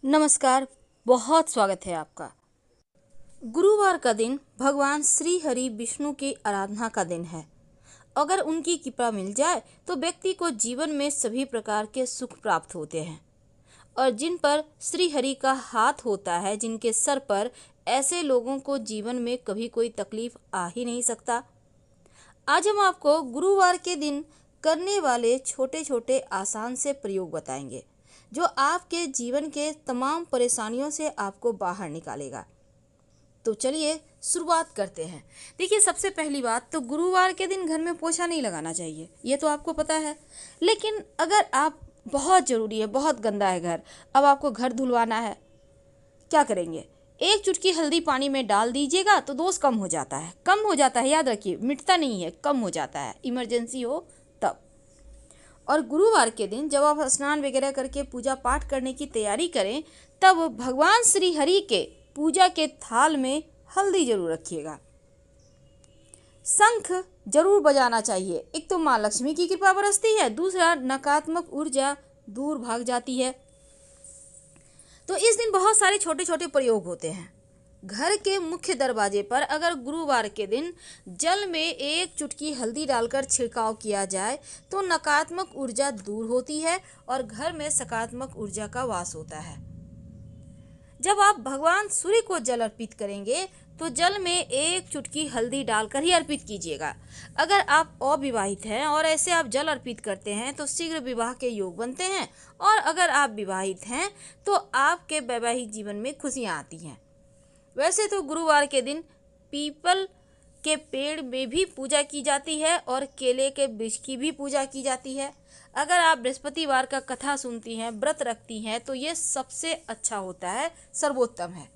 नमस्कार। बहुत स्वागत है आपका। गुरुवार का दिन भगवान श्री हरि विष्णु की आराधना का दिन है। अगर उनकी कृपा मिल जाए तो व्यक्ति को जीवन में सभी प्रकार के सुख प्राप्त होते हैं और जिन पर श्री हरि का हाथ होता है, जिनके सर पर, ऐसे लोगों को जीवन में कभी कोई तकलीफ आ ही नहीं सकता। आज हम आपको गुरुवार के दिन करने वाले छोटे छोटे आसान से प्रयोग बताएंगे जो आपके जीवन के तमाम परेशानियों से आपको बाहर निकालेगा। तो चलिए शुरुआत करते हैं। देखिए, सबसे पहली बात तो गुरुवार के दिन घर में पोछा नहीं लगाना चाहिए, ये तो आपको पता है। लेकिन अगर आप, बहुत ज़रूरी है, बहुत गंदा है घर, अब आपको घर धुलवाना है, क्या करेंगे? एक चुटकी हल्दी पानी में डाल दीजिएगा तो दोष कम हो जाता है। कम हो जाता है, याद रखिए, मिटता नहीं है, कम हो जाता है, इमरजेंसी हो तब। और गुरुवार के दिन जब आप स्नान वगैरह करके पूजा पाठ करने की तैयारी करें, तब भगवान श्री हरि के पूजा के थाल में हल्दी जरूर रखिएगा। शंख जरूर बजाना चाहिए। एक तो माँ लक्ष्मी की कृपा बरसती है, दूसरा नकारात्मक ऊर्जा दूर भाग जाती है। तो इस दिन बहुत सारे छोटे छोटे प्रयोग होते हैं। घर के मुख्य दरवाजे पर अगर गुरुवार के दिन जल में एक चुटकी हल्दी डालकर छिड़काव किया जाए तो नकारात्मक ऊर्जा दूर होती है और घर में सकारात्मक ऊर्जा का वास होता है। जब आप भगवान सूर्य को जल अर्पित करेंगे तो जल में एक चुटकी हल्दी डालकर ही अर्पित कीजिएगा। अगर आप अविवाहित हैं और ऐसे आप जल अर्पित करते हैं तो शीघ्र विवाह के योग बनते हैं, और अगर आप विवाहित हैं तो आपके वैवाहिक जीवन में खुशियां आती हैं। वैसे तो गुरुवार के दिन पीपल के पेड़ में भी पूजा की जाती है और केले के वृक्ष की भी पूजा की जाती है। अगर आप बृहस्पतिवार का कथा सुनती हैं, व्रत रखती हैं, तो ये सबसे अच्छा होता है, सर्वोत्तम है।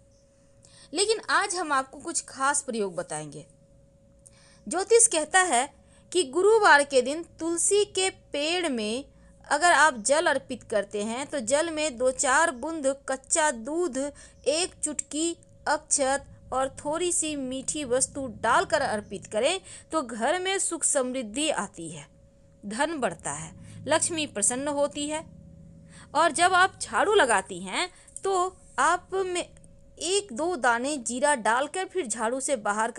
लेकिन आज हम आपको कुछ खास प्रयोग बताएंगे। ज्योतिष कहता है कि गुरुवार के दिन तुलसी के पेड़ में अगर आप जल अर्पित करते हैं तो जल में 2-4 बूंद कच्चा दूध, एक चुटकी अक्षत और थोड़ी सी मीठी वस्तु डालकर अर्पित करें तो घर में सुख समृद्धि आती है, धन बढ़ता है, लक्ष्मी प्रसन्न होती है। और जब आप झाड़ू लगाती हैं तो आप में 1-2 दाने जीरा डालकर फिर झाड़ू से बाहर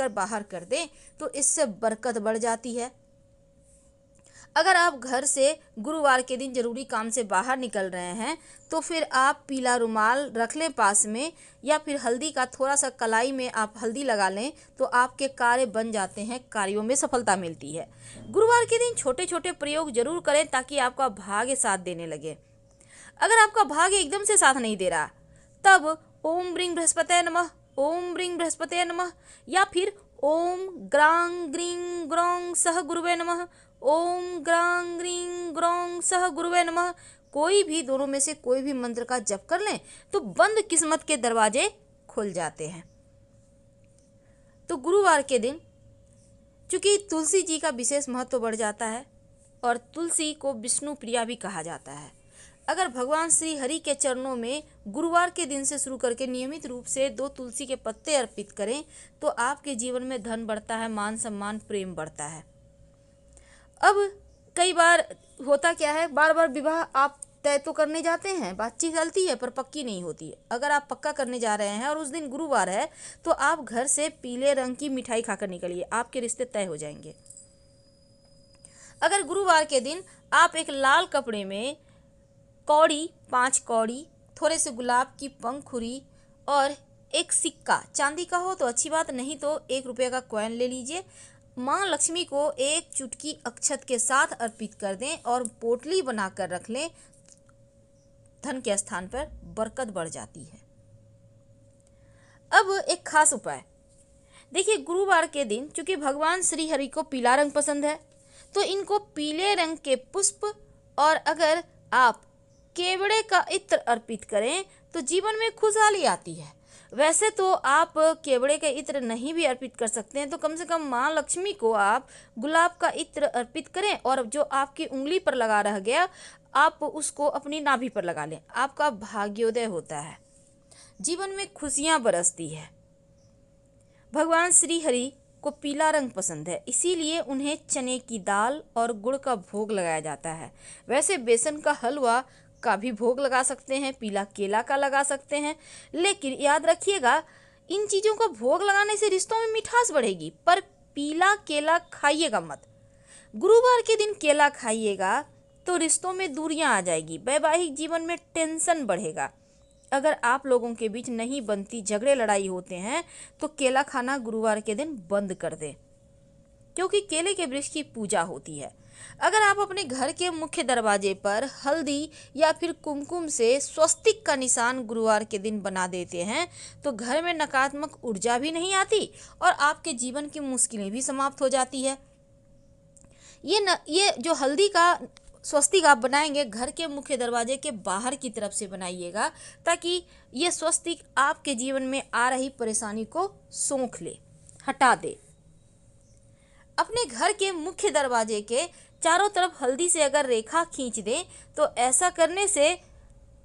कर दें तो इससे बरकत बढ़ जाती है। अगर आप घर से गुरुवार के दिन जरूरी काम से बाहर निकल रहे हैं तो फिर आप पीला रुमाल रख लें पास में, या फिर हल्दी का थोड़ा सा कलाई में आप हल्दी लगा लें तो आपके कार्य बन जाते हैं, कार्यों में सफलता मिलती है। गुरुवार के दिन छोटे छोटे प्रयोग जरूर करें ताकि आपका भाग्य साथ देने लगे। अगर आपका भाग्य एकदम से साथ नहीं दे रहा तब ओम ब्रीं बृहस्पतये नमः, ओम ब्रीं बृहस्पतये नमः, या फिर ओम ग्रां ग्रीं ग्रौं सह गुरुवे नमः, ओम ग्रां ग्रीं ग्रौं सह गुरुवे नमः, कोई भी दोनों में से कोई भी मंत्र का जप कर लें तो बंद किस्मत के दरवाजे खुल जाते हैं। तो गुरुवार के दिन चूंकि तुलसी जी का विशेष महत्व बढ़ जाता है और तुलसी को विष्णु प्रिया भी कहा जाता है। अगर भगवान श्री हरि के चरणों में गुरुवार के दिन से शुरू करके नियमित रूप से 2 तुलसी के पत्ते अर्पित करें तो आपके जीवन में धन बढ़ता है, मान सम्मान, प्रेम बढ़ता है। अब कई बार होता क्या है, बार बार विवाह आप तय तो करने जाते हैं, बातचीत चलती है पर पक्की नहीं होती है। अगर आप पक्का करने जा रहे हैं और उस दिन गुरुवार है तो आप घर से पीले रंग की मिठाई खाकर निकलिए, आपके रिश्ते तय हो जाएंगे। अगर गुरुवार के दिन आप एक लाल कपड़े में कौड़ी, 5 कौड़ी, थोड़े से गुलाब की पंखुड़ी और एक सिक्का, चांदी का हो तो अच्छी बात, नहीं तो 1 रुपये का कॉइन ले लीजिए, माँ लक्ष्मी को एक चुटकी अक्षत के साथ अर्पित कर दें और पोटली बनाकर रख लें, धन के स्थान पर बरकत बढ़ जाती है। अब एक खास उपाय देखिए, गुरुवार के दिन चूंकि भगवान श्री हरि को पीला रंग पसंद है तो इनको पीले रंग के पुष्प और अगर आप केवड़े का इत्र अर्पित करें तो जीवन में खुशहाली आती है। वैसे तो आप केवड़े का इत्र नहीं भी अर्पित कर सकते हैं तो कम से कम माँ लक्ष्मी को आप गुलाब का इत्र अर्पित करें और जो आपकी उंगली पर लगा रह गया आप उसको अपनी नाभि पर लगा लें, आपका भाग्योदय होता है, जीवन में खुशियाँ बरसती है। भगवान श्री हरि को पीला रंग पसंद है, इसीलिए उन्हें चने की दाल और गुड़ का भोग लगाया जाता है। वैसे बेसन का हलवा का भी भोग लगा सकते हैं, पीला केला का लगा सकते हैं। लेकिन याद रखिएगा, इन चीज़ों का भोग लगाने से रिश्तों में मिठास बढ़ेगी, पर पीला केला खाइएगा मत। गुरुवार के दिन केला खाइएगा तो रिश्तों में दूरियां आ जाएगी, वैवाहिक जीवन में टेंशन बढ़ेगा। अगर आप लोगों के बीच नहीं बनती, झगड़े लड़ाई होते हैं, तो केला खाना गुरुवार के दिन बंद कर दें, क्योंकि केले के वृक्ष की पूजा होती है। अगर आप अपने घर के मुख्य दरवाजे पर हल्दी या फिर कुमकुम से स्वस्तिक का निशान गुरुवार के दिन बना देते हैं, तो घर में नकारात्मक ऊर्जा भी नहीं आती और आपके जीवन की मुश्किलें भी समाप्त हो जाती है। ये जो हल्दी का स्वस्तिक आप बनाएंगे, घर के मुख्य दरवाजे के बाहर की तरफ से बनाइएगा, ताकि ये स्वस्तिक आपके जीवन में आ रही परेशानी को सोख ले, हटा दे। अपने घर के मुख्य दरवाजे के चारों तरफ हल्दी से अगर रेखा खींच दें, तो ऐसा करने से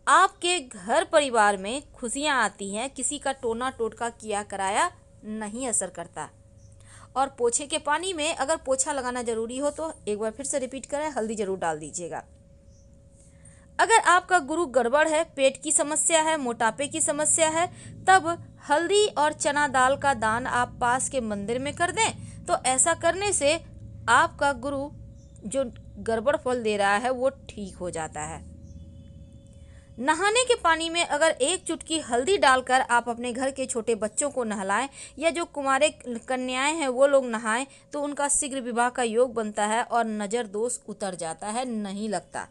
आपके घर परिवार में खुशियां आती हैं, किसी का टोना टोटका किया कराया नहीं असर करता। और पोछे के पानी में अगर पोछा लगाना जरूरी हो तो एक बार फिर से रिपीट करें, हल्दी जरूर डाल दीजिएगा। अगर आपका गुरु गड़बड़ है, पेट की समस्या है, मोटापे की समस्या है, तब हल्दी और चना दाल का दान आप पास के मंदिर में कर दें, तो ऐसा करने से आपका गुरु जो गड़बड़ फल दे रहा है वो ठीक हो जाता है। नहाने के पानी में अगर एक चुटकी हल्दी डालकर आप अपने घर के छोटे बच्चों को नहलाएं, या जो कुंवारे कन्याएं हैं वो लोग नहाएं, तो उनका शीघ्र विवाह का योग बनता है और नजर दोष उतर जाता है, नहीं लगता।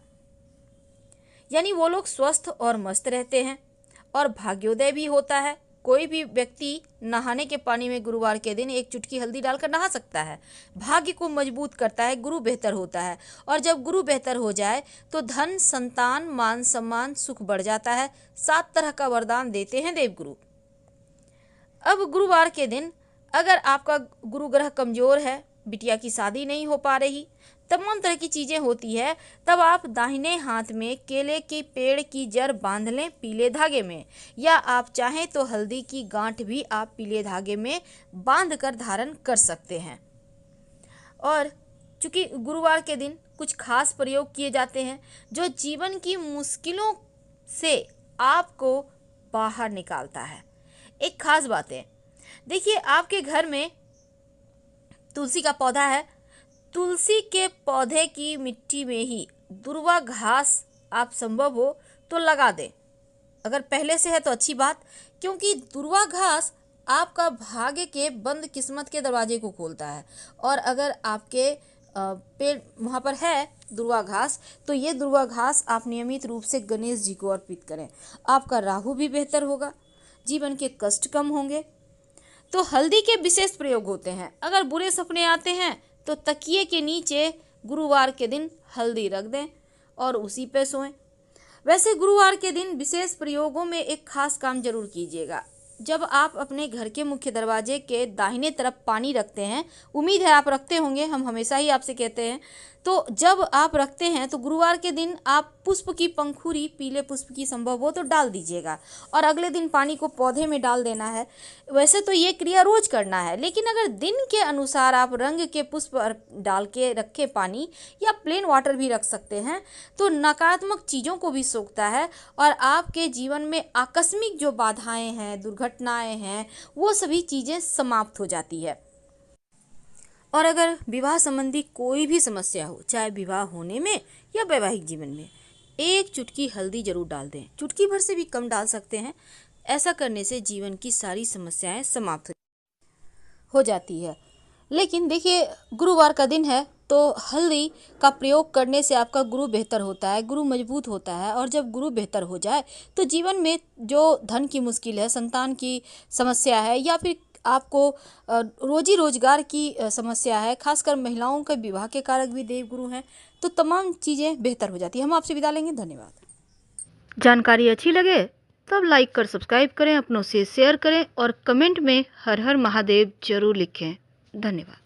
यानी वो लोग स्वस्थ और मस्त रहते हैं और भाग्योदय भी होता है। कोई भी व्यक्ति नहाने के पानी में गुरुवार के दिन एक चुटकी हल्दी डालकर नहा सकता है। भाग्य को मजबूत करता है, गुरु बेहतर होता है, और जब गुरु बेहतर हो जाए तो धन, संतान, मान सम्मान, सुख बढ़ जाता है। 7 तरह का वरदान देते हैं देवगुरु। अब गुरुवार के दिन अगर आपका गुरु ग्रह कमजोर है, बिटिया की शादी नहीं हो पा रही, तमाम तरह की चीज़ें होती है, तब आप दाहिने हाथ में केले के पेड़ की जड़ बांध लें पीले धागे में, या आप चाहें तो हल्दी की गांठ भी आप पीले धागे में बांध कर धारण कर सकते हैं। और चूंकि गुरुवार के दिन कुछ खास प्रयोग किए जाते हैं जो जीवन की मुश्किलों से आपको बाहर निकालता है। एक खास बात है, देखिए आपके घर में तुलसी का पौधा है, तुलसी के पौधे की मिट्टी में ही दुर्वा घास आप संभव हो तो लगा दें। अगर पहले से है तो अच्छी बात, क्योंकि दुर्वा घास आपका भाग्य के बंद किस्मत के दरवाजे को खोलता है। और अगर आपके पेड़ वहाँ पर है दुर्वा घास, तो ये दुर्वा घास आप नियमित रूप से गणेश जी को अर्पित करें। आपका राहु भी बेहतर होगा, जीवन के कष्ट कम होंगे। तो हल्दी के विशेष प्रयोग होते हैं। अगर बुरे सपने आते हैं तो तकिए के नीचे गुरुवार के दिन हल्दी रख दें और उसी पे सोएं। वैसे गुरुवार के दिन विशेष प्रयोगों में एक खास काम जरूर कीजिएगा। जब आप अपने घर के मुख्य दरवाजे के दाहिने तरफ पानी रखते हैं, उम्मीद है आप रखते होंगे, हम हमेशा ही आपसे कहते हैं, तो जब आप रखते हैं तो गुरुवार के दिन आप पुष्प की पंखुड़ी, पीले पुष्प की संभव हो तो डाल दीजिएगा और अगले दिन पानी को पौधे में डाल देना है। वैसे तो ये क्रिया रोज करना है, लेकिन अगर दिन के अनुसार आप रंग के पुष्प डाल के रखे पानी, या प्लेन वाटर भी रख सकते हैं, तो नकारात्मक चीज़ों को भी सोखता है और आपके जीवन में आकस्मिक जो बाधाएं हैं, दुर्घटनाएं हैं, वो सभी चीज़ें समाप्त हो जाती है। और अगर विवाह संबंधी कोई भी समस्या हो, चाहे विवाह होने में या वैवाहिक जीवन में, एक चुटकी हल्दी जरूर डाल दें। चुटकी भर से भी कम डाल सकते हैं। ऐसा करने से जीवन की सारी समस्याएं समाप्त हो जाती है। लेकिन देखिए गुरुवार का दिन है तो हल्दी का प्रयोग करने से आपका गुरु बेहतर होता है, गुरु मजबूत होता है। और जब गुरु बेहतर हो जाए तो जीवन में जो धन की मुश्किल है, संतान की समस्या है, या फिर आपको रोजी रोजगार की समस्या है, खासकर महिलाओं के विवाह के कारक भी देवगुरु हैं, तो तमाम चीज़ें बेहतर हो जाती है। हम आपसे विदा लेंगे, धन्यवाद। जानकारी अच्छी लगे तब लाइक कर सब्सक्राइब करें, अपनों से शेयर करें और कमेंट में हर हर महादेव जरूर लिखें। धन्यवाद।